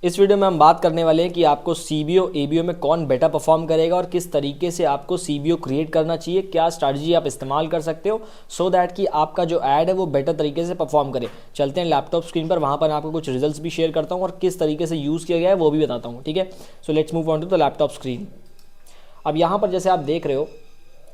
इस वीडियो में हम बात करने वाले हैं कि आपको सीबीओ एबीओ में कौन बेटर परफॉर्म करेगा और किस तरीके से आपको सीबीओ क्रिएट करना चाहिए, क्या स्ट्रैटेजी आप इस्तेमाल कर सकते हो सो दैट कि आपका जो ऐड है वो बेटर तरीके से परफॉर्म करे। चलते हैं लैपटॉप स्क्रीन पर, वहाँ पर मैं आपको कुछ रिजल्ट्स भी शेयर करता हूँ और किस तरीके से यूज़ किया गया है वो भी बताता हूँ। ठीक है, so let's move on to the laptop screen. अब यहाँ पर जैसे आप देख रहे हो,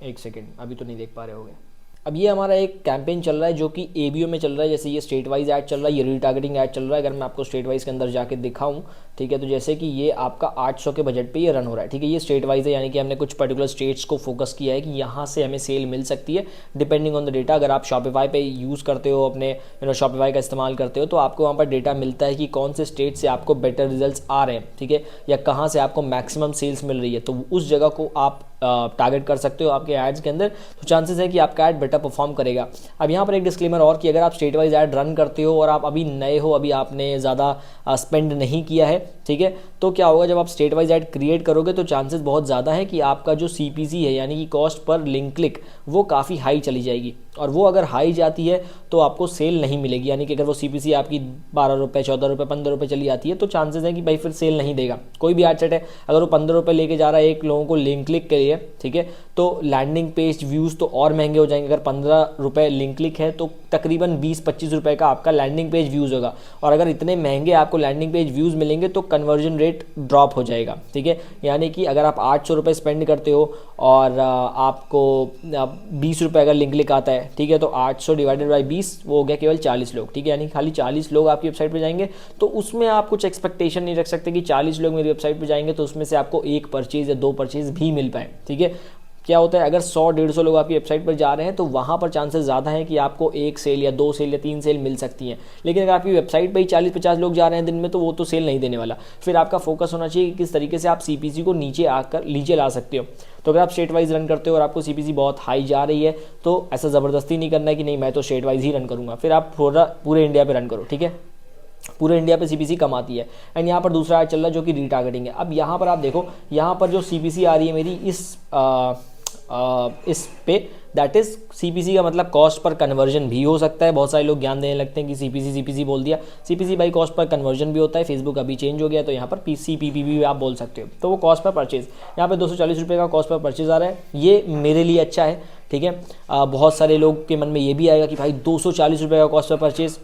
एक सेकेंड, अभी तो नहीं देख पा रहे होगे। अब ये हमारा एक कैंपेन चल रहा है जो कि एबीओ में चल रहा है। जैसे ये स्टेट वाइज ऐड चल रहा है, ये रीटारगेटिंग ऐड चल रहा है। अगर मैं आपको स्टेट वाइज के अंदर जाके दिखाऊं, ठीक है, तो जैसे कि ये आपका 800 के बजट पे ये रन हो रहा है। ठीक है, ये स्टेट वाइज है, यानी कि हमने कुछ पर्टिकुलर स्टेट्स को फोकस किया है कि यहाँ से हमें सेल मिल सकती है डिपेंडिंग ऑन द डेटा। अगर आप शॉपिफाई पे यूज़ करते हो, अपने शॉपिफाई का इस्तेमाल करते हो, तो आपको वहाँ पर डेटा मिलता है कि कौन से स्टेट से आपको बेटर रिजल्ट्स आ रहे हैं, ठीक है, या कहाँ से आपको मैक्सिमम सेल्स मिल रही है। तो उस जगह को आप टारगेट कर सकते हो आपके एड्स के अंदर, तो चांसेस है कि आपका ऐड बेटर परफॉर्म करेगा। अब यहाँ पर एक डिस्क्लेमर और कि अगर आप स्टेट वाइज ऐड रन करते हो और आप अभी नए हो, अभी आपने ज़्यादा स्पेंड नहीं किया है, ठीक है, तो क्या होगा, जब आप स्टेट वाइज ऐड क्रिएट करोगे तो चांसेस बहुत ज़्यादा है कि आपका जो सीपीसी है यानी कि कॉस्ट पर लिंक क्लिक वो काफ़ी हाई चली जाएगी, और वो अगर हाई जाती है तो आपको सेल नहीं मिलेगी। यानी कि अगर वो सीपीसी आपकी 12 रुपये, 14 रुपये, 15 रुपये चली जाती है तो चांसेस है कि भाई फिर सेल नहीं देगा। कोई भी एड सेट है, अगर वो 15 रुपये लेके जा रहा है एक लोगों को लिंक क्लिक के लिए, ठीक है, तो लैंडिंग पेज व्यूज़ तो और महंगे हो जाएंगे। अगर 15 रुपये लिंक क्लिक है तो तकरीबन 20-25 रुपये का आपका लैंडिंग पेज व्यूज़ होगा, और अगर इतने महंगे आपको लैंडिंग पेज व्यूज़ मिलेंगे तो कन्वर्जन रेट ड्रॉप हो जाएगा। ठीक है, यानी कि अगर आप 800 रुपये स्पेंड करते हो और आपको 20 रुपये अगर लिंक क्लिक आता है, ठीक है, तो 800 डिवाइडेड बाई 20 वो हो गया केवल 40 लोग। ठीक है, यानी खाली 40 लोग आपकी वेबसाइट पे जाएंगे, तो उसमें आप कुछ एक्सपेक्टेशन नहीं रख सकते कि 40 लोग मेरी वेबसाइट पे जाएंगे तो उसमें से आपको एक परचेज या 2 परचेज भी मिल पाए। ठीक है, क्या होता है, अगर 100-150 लोग आपकी वेबसाइट पर जा रहे हैं तो वहाँ पर चांसेस ज़्यादा है कि आपको 1 सेल या 2 सेल या 3 सेल मिल सकती हैं। लेकिन अगर आपकी वेबसाइट पर ही 40-50 लोग जा रहे हैं दिन में, तो वो तो सेल नहीं देने वाला। फिर आपका फोकस होना चाहिए कि किस तरीके से आप सीपीसी को नीचे ला सकते हो। तो अगर आप स्टेट वाइज रन करते हो और आपको सीपीसी बहुत हाई जा रही है तो ऐसा ज़बरदस्ती नहीं करना है कि नहीं मैं तो स्टेट वाइज ही रन करूँगा, फिर आप पूरे इंडिया पर रन करो। ठीक है, पूरे इंडिया पे सीपीसी कम आती है। एंड यहाँ पर दूसरा ऐड चल रहा है जो कि रीटारगेटिंग है। अब यहाँ पर आप देखो, यहाँ पर जो सीपीसी आ रही है मेरी इस पे, दैट इज सीपीसी का मतलब कॉस्ट पर कन्वर्जन भी हो सकता है। बहुत सारे लोग ज्ञान देने लगते हैं कि सीपीसी बोल दिया, CPC by cost per conversion भी होता है। फेसबुक अभी चेंज हो गया तो यहाँ पर सीपीपी भी आप बोल सकते हो। तो वो कॉस्ट पर परचेज, यहाँ पे 240 रुपये का कॉस्ट पर परचेज आ रहा है, ये मेरे लिए अच्छा है। ठीक है, बहुत सारे लोग के मन में ये भी आएगा कि भाई 240 रुपये का कॉस्ट पर परचेज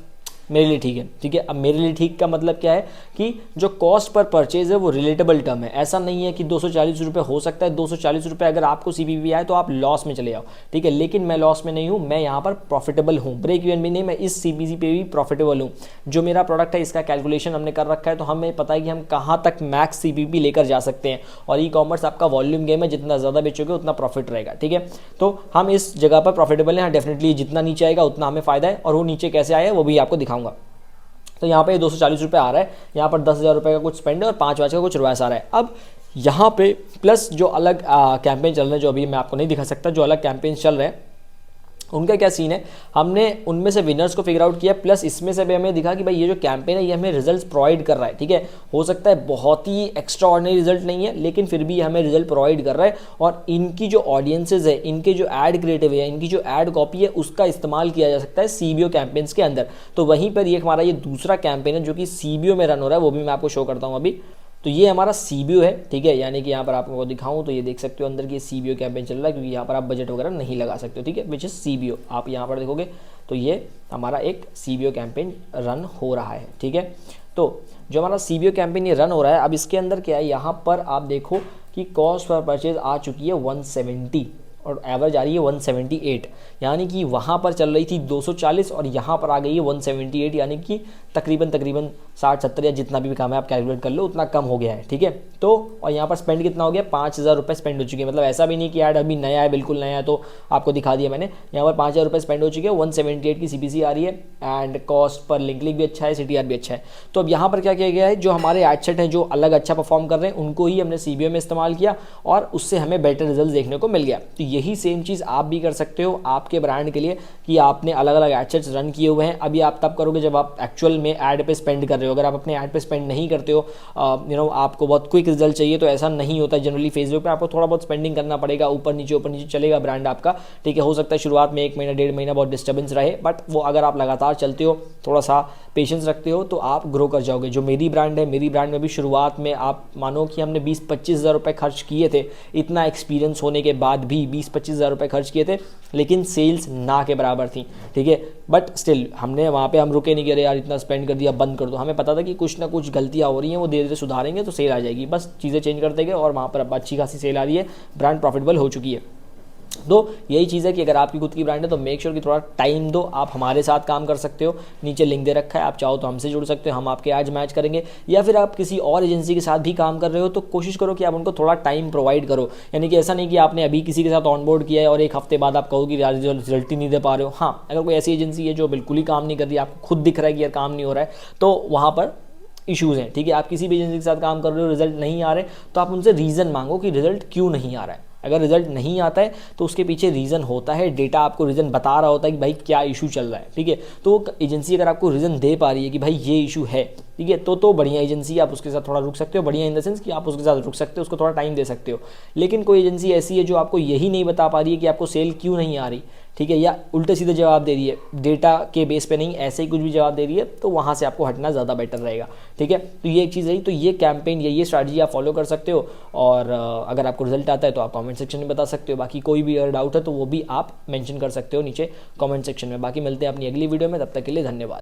मेरे लिए ठीक है। ठीक है, अब मेरे लिए ठीक का मतलब क्या है कि जो कॉस्ट पर परचेज है वो रिलेटेबल टर्म है। ऐसा नहीं है कि 240 रुपये हो सकता है, 240 रुपये अगर आपको सीपीपी आए तो आप लॉस में चले जाओ। ठीक है, लेकिन मैं लॉस में नहीं हूँ, मैं यहाँ पर प्रॉफिटेबल हूँ, ब्रेक इवन भी नहीं, मैं इस सीपीसी पे भी प्रॉफिटेबल हूँ। जो मेरा प्रोडक्ट है इसका कैलकुलेशन हमने कर रखा है, तो हमें पता है कि हम कहाँ तक मैक्स सीपीपी लेकर जा सकते हैं। और ई कॉमर्स आपका वॉल्यूम गेम है, जितना ज़्यादा बेचोगे उतना प्रॉफिट रहेगा। ठीक है, तो हम इस जगह पर प्रॉफिटेबल हैं। डेफिनेटली जितना नीचे आएगा उतना हमें फायदा है, और वो नीचे कैसे आया वो भी आपको दिखाऊंगा। तो यहाँ पे 240 रुपये आ रहा है, यहाँ पर 10,000 रुपये का कुछ स्पेंड है और 5 का कुछ रुपया आ रहा है। अब यहाँ पे प्लस जो अलग कैंपेन चल रहे हैं, जो अभी मैं आपको नहीं दिखा सकता, जो अलग कैंपेन चल रहे हैं उनका क्या सीन है, हमने उनमें से विनर्स को फिगर आउट किया, प्लस इसमें से भी हमें दिखा कि भाई ये जो कैंपेन है ये हमें रिजल्ट्स प्रोवाइड कर रहा है। ठीक है, हो सकता है बहुत ही एक्स्ट्रा ऑर्डिनरी रिजल्ट नहीं है, लेकिन फिर भी हमें रिजल्ट प्रोवाइड कर रहा है। और इनकी जो ऑडियंसेज है, इनके जो ऐड क्रिएटिव है, इनकी जो ऐड कॉपी है, उसका इस्तेमाल किया जा सकता है सीबीओ कैंपेन्स के अंदर। तो वहीं पर ये हमारा ये दूसरा कैंपेन है जो कि सीबीओ में रन हो रहा है, वो भी मैं आपको शो करता हूँ अभी। तो ये हमारा सीबीओ है। ठीक है, यानी कि यहाँ पर आपको दिखाऊं तो ये देख सकते हो अंदर की सीबीओ कैंपेन चल रहा है, क्योंकि यहाँ पर आप बजट वगैरह नहीं लगा सकते हो। ठीक है, विच इज सीबीओ, आप यहाँ पर देखोगे तो ये हमारा एक सीबीओ कैंपेन रन हो रहा है। ठीक है, तो जो हमारा सीबीओ कैंपेन ये रन हो रहा है, अब इसके अंदर क्या है, यहाँ पर आप देखो कि कॉस्ट पर परचेज आ चुकी है 170 और एवरेज आ रही है 178, यानी कि वहाँ पर चल रही थी 240 और यहाँ पर आ गई है 178, यानी कि तकरीबन 60-70 या जितना भी काम है आप कैलकुलेट कर लो उतना कम हो गया है। ठीक है, तो और यहाँ पर स्पेंड कितना हो गया, 5,000 रुपये स्पेंड हो चुके हैं। मतलब ऐसा भी नहीं कि ऐड अभी नया है, बिल्कुल नया है, तो आपको दिखा दिया मैंने। यहाँ पर 5,000 रुपये स्पेंड हो चुके हैं, 178 की सीपीसी आ रही है, एंड कॉस्ट पर लिंक भी अच्छा है, सीटीआर भी अच्छा है। तो अब यहाँ पर क्या किया गया है, जो हमारे एड सेट हैं जो अलग अच्छा परफॉर्म कर रहे हैं उनको ही हमने सीबीओ में इस्तेमाल किया और उससे हमें बेटर रिजल्ट देखने को मिल गया। तो यही सेम चीज़ आप भी कर सकते हो आपके ब्रांड के लिए, कि आपने अलग अलग एड सेट्स रन किए हुए हैं। अभी आप तब करोगे जब आप एक्चुअल में ऐड पे स्पेंड कर रहे हो, अगर आप अपने ऐड पे स्पेंड नहीं करते हो, आपको बहुत क्विक रिजल्ट चाहिए, तो ऐसा नहीं होता जनरली। फेसबुक पे आपको थोड़ा बहुत स्पेंडिंग करना पड़ेगा, ऊपर नीचे चलेगा ब्रांड आपका, ठीक है। हो सकता है शुरुआत में 1 महीना 1.5 महीना बहुत डिस्टर्बेंस रहे, बट वो अगर आप लगातार चलते हो, थोड़ा सा पेशेंस रखते हो, तो आप ग्रो कर जाओगे। जो मेरी ब्रांड है, मेरी ब्रांड में भी शुरुआत में आप मानो कि हमने 20-25 हज़ार रुपये खर्च किए थे, इतना एक्सपीरियंस होने के बाद भी 20-25 हज़ार रुपये खर्च किए थे, लेकिन सेल्स ना के बराबर थी, ठीक है। बट स्टिल हमने वहाँ पे हम रुके नहीं, कि यार इतना स्पेंड कर दिया, बंद कर दो। हमें पता था कि कुछ ना कुछ गलतियाँ हो रही हैं, वो धीरे धीरे सुधारेंगे तो सेल आ जाएगी, बस चीज़ें चेंज करते गए और वहाँ पर अब अच्छी खासी सेल आ रही है, ब्रांड प्रॉफिटेबल हो चुकी है। तो यही चीज़ है कि अगर आपकी खुद की ब्रांड है तो मेक श्योर कि थोड़ा टाइम दो। आप हमारे साथ काम कर सकते हो, नीचे लिंक दे रखा है, आप चाहो तो हमसे जुड़ सकते हो, हम आपके एड्स मैच करेंगे। या फिर आप किसी और एजेंसी के साथ भी काम कर रहे हो तो कोशिश करो कि आप उनको थोड़ा टाइम प्रोवाइड करो। यानी कि ऐसा नहीं कि आपने अभी किसी के साथ ऑनबोर्ड किया है और 1 हफ्ते बाद आप कहो कि यार रिजल्ट ही नहीं दे पा रहे हो। हाँ, अगर कोई ऐसी एजेंसी है जो बिल्कुल ही काम नहीं कर रही, आपको खुद दिख रहा है कि यार काम नहीं हो रहा है, तो वहाँ पर इश्यूज़ हैं, ठीक है। आप किसी भी एजेंसी के साथ काम कर रहे हो, रिजल्ट नहीं आ रहे, तो आप उनसे रीज़न मांगो कि रिजल्ट क्यों नहीं आ रहा है। अगर रिजल्ट नहीं आता है तो उसके पीछे रीज़न होता है, डेटा आपको रीज़न बता रहा होता है कि भाई क्या इशू चल रहा है, ठीक है। तो एजेंसी अगर आपको रीज़न दे पा रही है कि भाई ये इशू है, ठीक है, तो बढ़िया एजेंसी, आप उसके साथ थोड़ा रुक सकते हो। बढ़िया इन द सेंस कि आप उसके साथ रुक सकते हो, उसको थोड़ा टाइम दे सकते हो। लेकिन कोई एजेंसी ऐसी है जो आपको यही नहीं बता पा रही है कि आपको सेल क्यों नहीं आ रही, ठीक है, या उल्टे सीधे जवाब दे रही है, डेटा के बेस पे नहीं, ऐसे ही कुछ भी जवाब दे रही है, तो वहाँ से आपको हटना ज़्यादा बेटर रहेगा, ठीक है। तो ये एक चीज़ रही। तो ये कैंपेन या ये स्ट्रैटेजी आप फॉलो कर सकते हो, और अगर आपको रिजल्ट आता है तो आप कमेंट सेक्शन में बता सकते हो। बाकी कोई भी अगर डाउट है तो वो भी आप मेंशन कर सकते हो नीचे कमेंट सेक्शन में। बाकी मिलते हैं अपनी अगली वीडियो में, तब तक के लिए धन्यवाद।